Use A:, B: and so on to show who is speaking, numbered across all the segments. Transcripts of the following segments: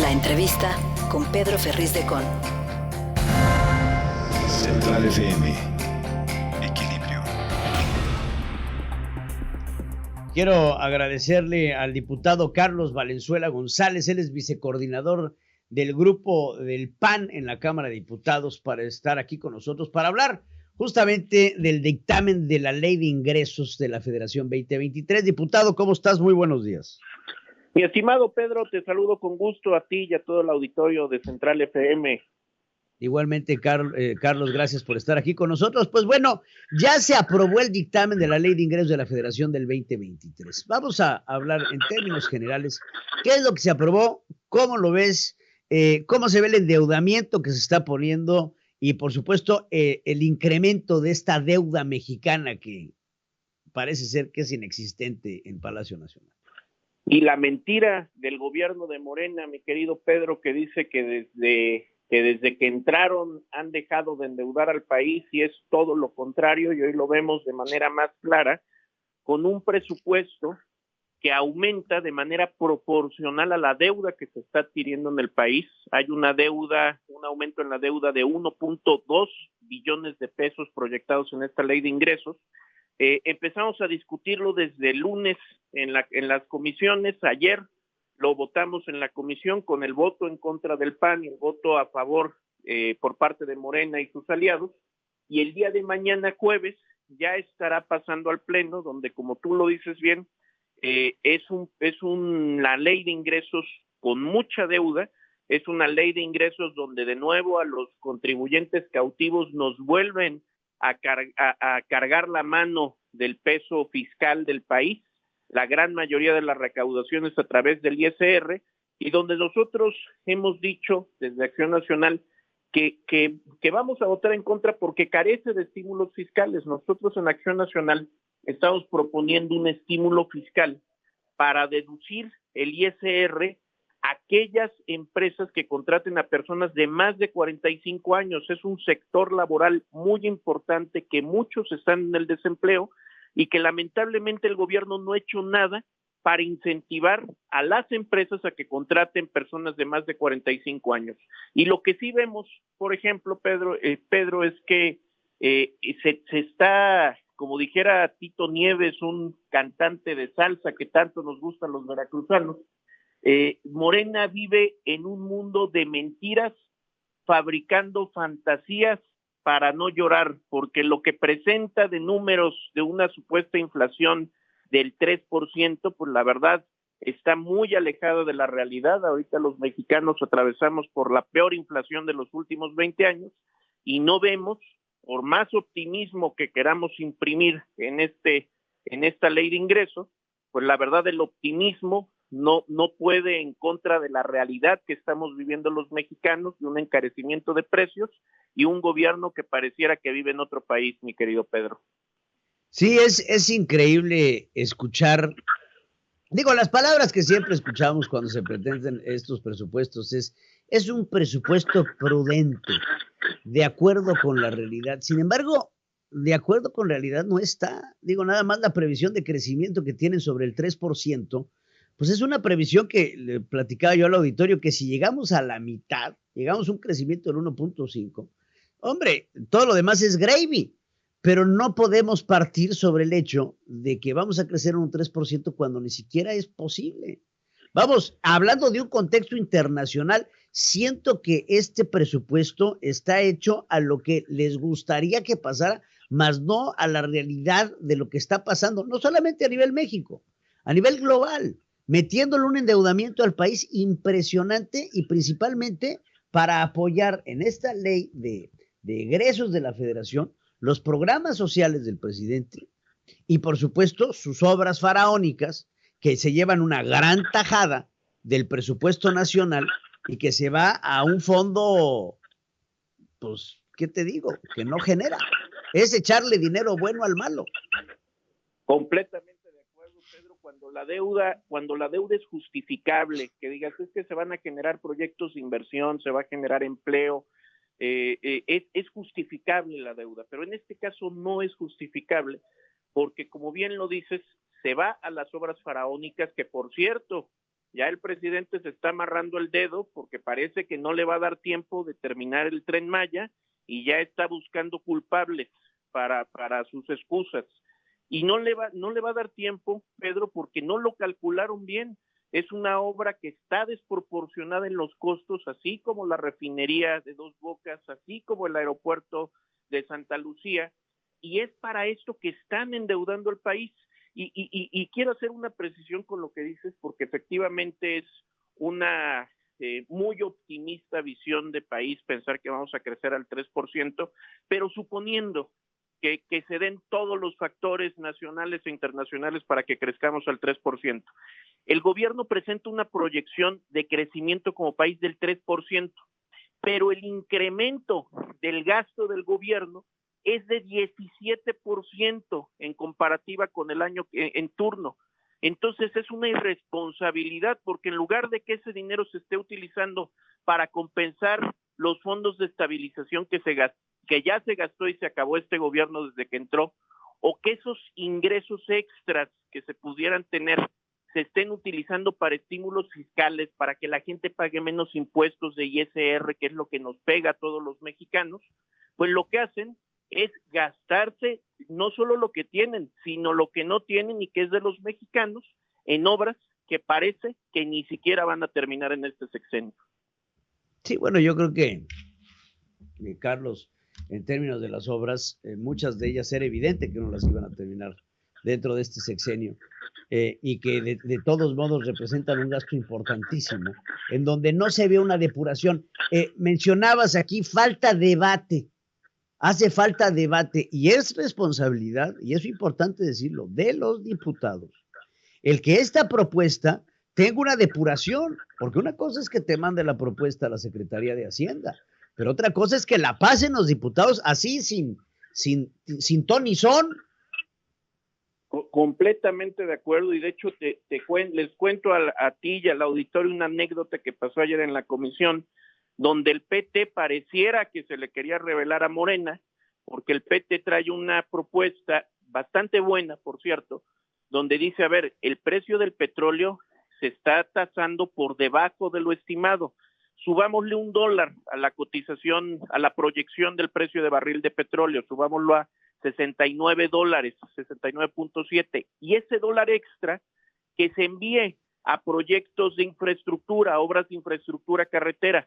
A: La entrevista con Pedro Ferriz de Con.
B: Central FM. Equilibrio.
C: Quiero agradecerle al diputado Carlos Valenzuela González, él es vicecoordinador del grupo del PAN en la Cámara de Diputados, para estar aquí con nosotros para hablar justamente del dictamen de la Ley de Ingresos de la Federación 2023. Diputado, ¿cómo estás? Muy buenos días.
D: Mi estimado Pedro, te saludo con gusto a ti y a todo el auditorio de Central FM.
C: Igualmente, Carlos, gracias por estar aquí con nosotros. Pues bueno, ya se aprobó el dictamen de la Ley de Ingresos de la Federación del 2023. Vamos a hablar en términos generales. ¿Qué es lo que se aprobó? ¿Cómo lo ves? ¿Cómo se ve el endeudamiento que se está poniendo? Y, por supuesto, el incremento de esta deuda mexicana que parece ser que es inexistente en Palacio Nacional.
D: Y la mentira del gobierno de Morena, mi querido Pedro, que dice que desde que entraron han dejado de endeudar al país, y es todo lo contrario, y hoy lo vemos de manera más clara, con un presupuesto que aumenta de manera proporcional a la deuda que se está adquiriendo en el país. Hay un aumento en la deuda de 1.2 billones de pesos proyectados en esta ley de ingresos. Empezamos a discutirlo desde el lunes en las comisiones. Ayer lo votamos en la comisión con el voto en contra del PAN y el voto a favor por parte de Morena y sus aliados, y el día de mañana, jueves, ya estará pasando al Pleno, donde, como tú lo dices bien, es una ley de ingresos con mucha deuda. Es una ley de ingresos donde de nuevo a los contribuyentes cautivos nos vuelven a cargar la mano del peso fiscal del país, la gran mayoría de las recaudaciones a través del ISR, y donde nosotros hemos dicho desde Acción Nacional que vamos a votar en contra porque carece de estímulos fiscales. Nosotros en Acción Nacional estamos proponiendo un estímulo fiscal para deducir el ISR a aquellas empresas que contraten a personas de más de 45 años. Es un sector laboral muy importante, que muchos están en el desempleo y que lamentablemente el gobierno no ha hecho nada para incentivar a las empresas a que contraten personas de más de 45 años. Y lo que sí vemos, por ejemplo, Pedro, es que se está, como dijera Tito Nieves, un cantante de salsa que tanto nos gustan los veracruzanos, Morena vive en un mundo de mentiras, fabricando fantasías para no llorar, porque lo que presenta de números de una supuesta inflación del 3%, pues la verdad está muy alejada de la realidad. Ahorita los mexicanos atravesamos por la peor inflación de los últimos 20 años y no vemos, por más optimismo que queramos imprimir en esta ley de ingresos, pues la verdad el optimismo no puede en contra de la realidad que estamos viviendo los mexicanos, de un encarecimiento de precios y un gobierno que pareciera que vive en otro país, mi querido Pedro.
C: Sí, es increíble escuchar, digo, las palabras que siempre escuchamos cuando se pretenden estos presupuestos es un presupuesto prudente, de acuerdo con la realidad. Sin embargo, de acuerdo con realidad no está. Digo, nada más la previsión de crecimiento que tienen sobre el 3%, pues es una previsión que le platicaba yo al auditorio, que si llegamos a la mitad, llegamos a un crecimiento del 1.5, hombre, todo lo demás es gravy, pero no podemos partir sobre el hecho de que vamos a crecer un 3% cuando ni siquiera es posible. Vamos, hablando de un contexto internacional, siento que este presupuesto está hecho a lo que les gustaría que pasara, más no a la realidad de lo que está pasando, no solamente a nivel México, a nivel global, metiéndole un endeudamiento al país impresionante, y principalmente para apoyar en esta ley de egresos de la Federación los programas sociales del presidente y, por supuesto, sus obras faraónicas, que se llevan una gran tajada del presupuesto nacional y que se va a un fondo, pues, ¿qué te digo? Que no genera. Es echarle dinero bueno al malo.
D: Completamente de acuerdo, Pedro. Cuando la deuda es justificable, que digas es que se van a generar proyectos de inversión, se va a generar empleo, es justificable la deuda, pero en este caso no es justificable, porque como bien lo dices, se va a las obras faraónicas, que por cierto, Ya el presidente se está amarrando el dedo porque parece que no le va a dar tiempo de terminar el Tren Maya y ya está buscando culpables para sus excusas. Y no le va a dar tiempo, Pedro, porque no lo calcularon bien. Es una obra que está desproporcionada en los costos, así como la refinería de Dos Bocas, así como el aeropuerto de Santa Lucía, y es para esto que están endeudando el país. Y quiero hacer una precisión con lo que dices, porque efectivamente es una muy optimista visión de país pensar que vamos a crecer al 3%, pero suponiendo que se den todos los factores nacionales e internacionales para que crezcamos al 3%. El gobierno presenta una proyección de crecimiento como país del 3%, pero el incremento del gasto del gobierno es de 17% en comparativa con el año en turno. Entonces es una irresponsabilidad, porque en lugar de que ese dinero se esté utilizando para compensar los fondos de estabilización que ya se gastó y se acabó este gobierno desde que entró, o que esos ingresos extras que se pudieran tener se estén utilizando para estímulos fiscales, para que la gente pague menos impuestos de ISR, que es lo que nos pega a todos los mexicanos, pues lo que hacen es gastarse no solo lo que tienen, sino lo que no tienen y que es de los mexicanos, en obras que parece que ni siquiera van a terminar en este sexenio.
C: Sí, bueno, yo creo que, Carlos, en términos de las obras, muchas de ellas era evidente que no las iban a terminar dentro de este sexenio, y que de todos modos representan un gasto importantísimo, en donde no se ve una depuración. Mencionabas aquí falta debate. Hace falta debate y es responsabilidad, y es importante decirlo, de los diputados, el que esta propuesta tenga una depuración, porque una cosa es que te mande la propuesta a la Secretaría de Hacienda, pero otra cosa es que la pasen los diputados así, sin ton ni son.
D: Completamente de acuerdo, y de hecho les cuento a ti y al auditorio una anécdota que pasó ayer en la comisión, donde el PT pareciera que se le quería revelar a Morena, porque el PT trae una propuesta bastante buena, por cierto, donde dice, a ver, el precio del petróleo se está tasando por debajo de lo estimado, subámosle $1 a la cotización, a la proyección del precio de barril de petróleo, subámoslo a $69, 69.7, y ese dólar extra que se envíe a proyectos de infraestructura, obras de infraestructura carretera.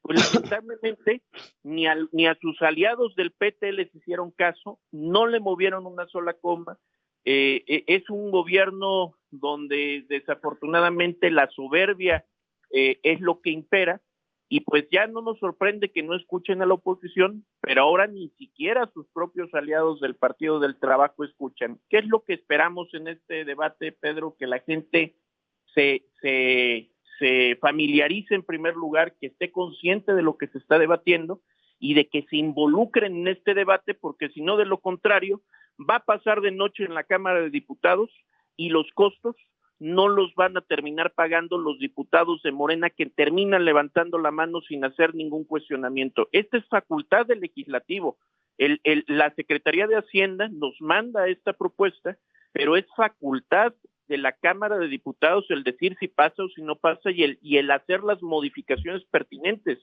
D: Pues lamentablemente ni a sus aliados del PT les hicieron caso, no le movieron una sola coma. Es un gobierno donde desafortunadamente la soberbia es lo que impera, y pues ya no nos sorprende que no escuchen a la oposición, pero ahora ni siquiera sus propios aliados del Partido del Trabajo escuchan. ¿Qué es lo que esperamos en este debate, Pedro? Que la gente se familiarice en primer lugar, que esté consciente de lo que se está debatiendo y de que se involucren en este debate, porque si no, de lo contrario, va a pasar de noche en la Cámara de Diputados y los costos no los van a terminar pagando los diputados de Morena, que terminan levantando la mano sin hacer ningún cuestionamiento. Esta es facultad del legislativo. La Secretaría de Hacienda nos manda esta propuesta, pero es facultad de la Cámara de Diputados el decir si pasa o si no pasa, y el hacer las modificaciones pertinentes.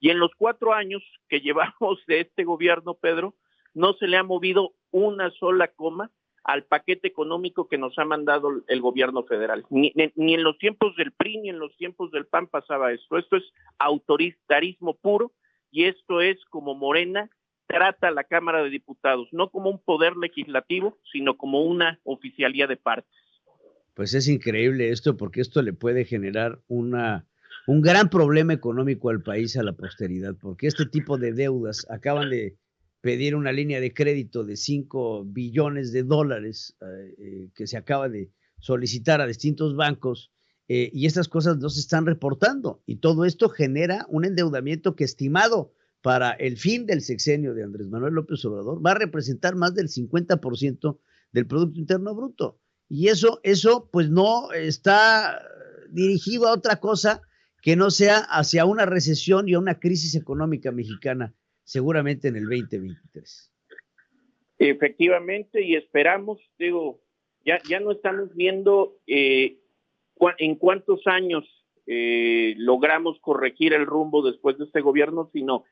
D: Y en los 4 años que llevamos de este gobierno, Pedro, no se le ha movido una sola coma al paquete económico que nos ha mandado el gobierno federal. Ni en los tiempos del PRI ni en los tiempos del PAN pasaba esto. Esto es autoritarismo puro, y esto es como Morena trata a la Cámara de Diputados, no como un poder legislativo, sino como una oficialía de partes.
C: Pues es increíble esto, porque esto le puede generar un gran problema económico al país a la posteridad, porque este tipo de deudas, acaban de pedir una línea de crédito de $5 billones que se acaba de solicitar a distintos bancos, y estas cosas no se están reportando, y todo esto genera un endeudamiento que, estimado para el fin del sexenio de Andrés Manuel López Obrador, va a representar más del 50% del Producto Interno Bruto. Y eso pues no está dirigido a otra cosa que no sea hacia una recesión y a una crisis económica mexicana, seguramente en el 2023.
D: Efectivamente, y esperamos, digo, ya no estamos viendo en cuántos años logramos corregir el rumbo después de este gobierno, sino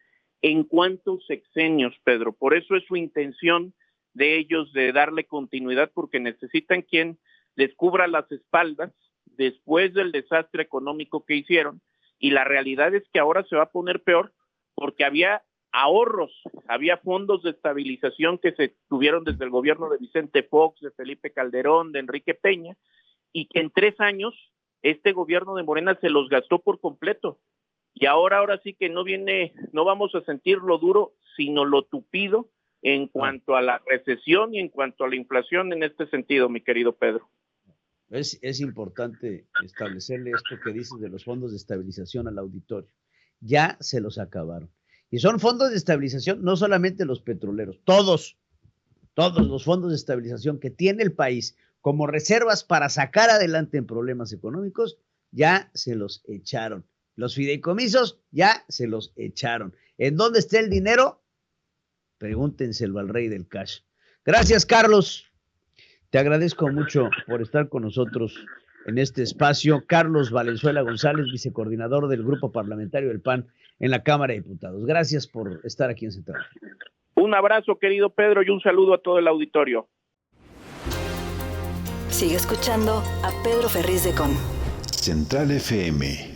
D: en cuántos sexenios, Pedro. Por eso es su intención de ellos de darle continuidad, porque necesitan quien les cubra las espaldas después del desastre económico que hicieron, y la realidad es que ahora se va a poner peor porque había ahorros, había fondos de estabilización que se tuvieron desde el gobierno de Vicente Fox, de Felipe Calderón, de Enrique Peña, y que en 3 años este gobierno de Morena se los gastó por completo. Y ahora sí que no vamos a sentir lo duro, sino lo tupido en cuanto a la recesión y en cuanto a la inflación en este sentido, mi querido Pedro.
C: Es importante establecerle esto que dices de los fondos de estabilización al auditorio. Ya se los acabaron. Y son fondos de estabilización, no solamente los petroleros, todos los fondos de estabilización que tiene el país como reservas para sacar adelante en problemas económicos, ya se los echaron. Los fideicomisos ya se los echaron. ¿En dónde está el dinero? Pregúntenselo al rey del cash. Gracias, Carlos. Te agradezco mucho por estar con nosotros en este espacio. Carlos Valenzuela González, vicecoordinador del Grupo Parlamentario del PAN en la Cámara de Diputados. Gracias por estar aquí en Central.
D: Un abrazo, querido Pedro, y un saludo a todo el auditorio.
A: Sigue escuchando a Pedro Ferriz de Con.
B: Central FM.